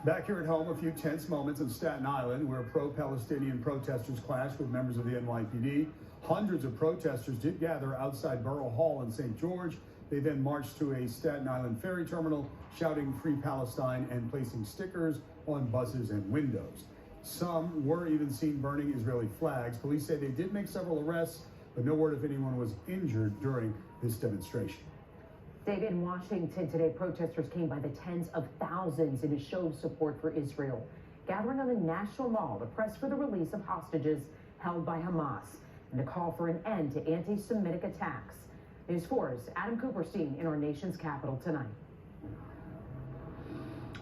Back here at home, a few tense moments in Staten Island where pro-Palestinian protesters clashed with members of the NYPD. Hundreds of protesters did gather outside Borough Hall in St. George. They then marched to a Staten Island ferry terminal, shouting "Free Palestine" and placing stickers on buses and windows. Some were even seen burning Israeli flags. Police say they did make several arrests, but no word if anyone was injured during this demonstration. Dave, in Washington today, protesters came by the tens of thousands in a show of support for Israel, gathering on the National Mall to press for the release of hostages held by Hamas and to call for an end to anti-Semitic attacks. News 4's Adam Cooperstein in our nation's capital tonight.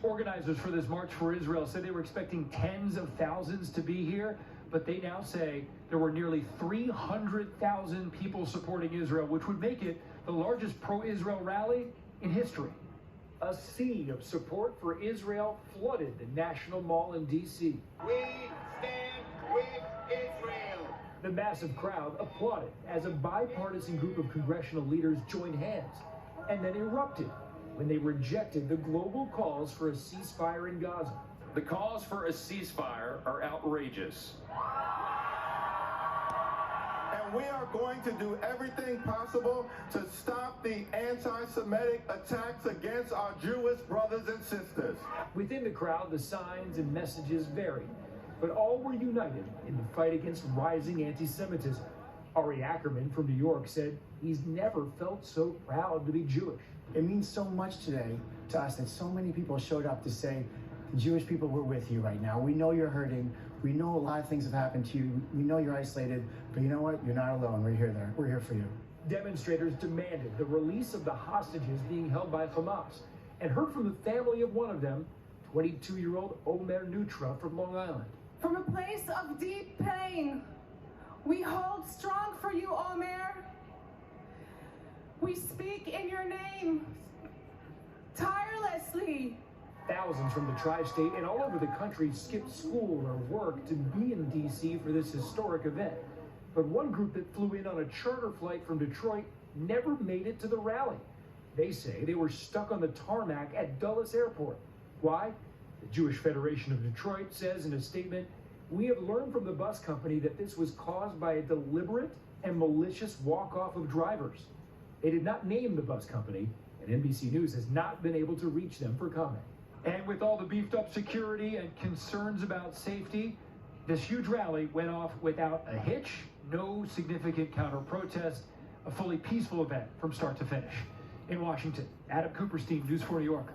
Organizers for this March for Israel said they were expecting tens of thousands to be here, but they now say there were nearly 300,000 people supporting Israel, which would make it the largest pro-Israel rally in history. A sea of support for Israel flooded the National Mall in D.C. We stand with Israel. The massive crowd applauded as a bipartisan group of congressional leaders joined hands and then erupted when they rejected the global calls for a ceasefire in Gaza. The calls for a ceasefire are outrageous. And we are going to do everything possible to stop the anti-Semitic attacks against our Jewish brothers and sisters. Within the crowd, the signs and messages varied, but all were united in the fight against rising anti-Semitism. Ari Ackerman from New York said he's never felt so proud to be Jewish. It means so much today to us that so many people showed up to say, Jewish people, we're with you right now. We know you're hurting. We know a lot of things have happened to you. We know you're isolated, but you know what? You're not alone. We're here for you. Demonstrators demanded the release of the hostages being held by Hamas and heard from the family of one of them, 22-year-old Omer Nutra from Long Island. From a place of deep pain, we hold strong for you, Omer. We speak in your name tirelessly. Thousands from the tri-state and all over the country skipped school or work to be in D.C. for this historic event. But one group that flew in on a charter flight from Detroit never made it to the rally. They say they were stuck on the tarmac at Dulles Airport. Why? The Jewish Federation of Detroit says in a statement, "We have learned from the bus company that this was caused by a deliberate and malicious walk-off of drivers." They did not name the bus company, and NBC News has not been able to reach them for comment. And with all the beefed up security and concerns about safety, this huge rally went off without a hitch, no significant counter-protest, a fully peaceful event from start to finish. In Washington, Adam Cooperstein, News 4 New York.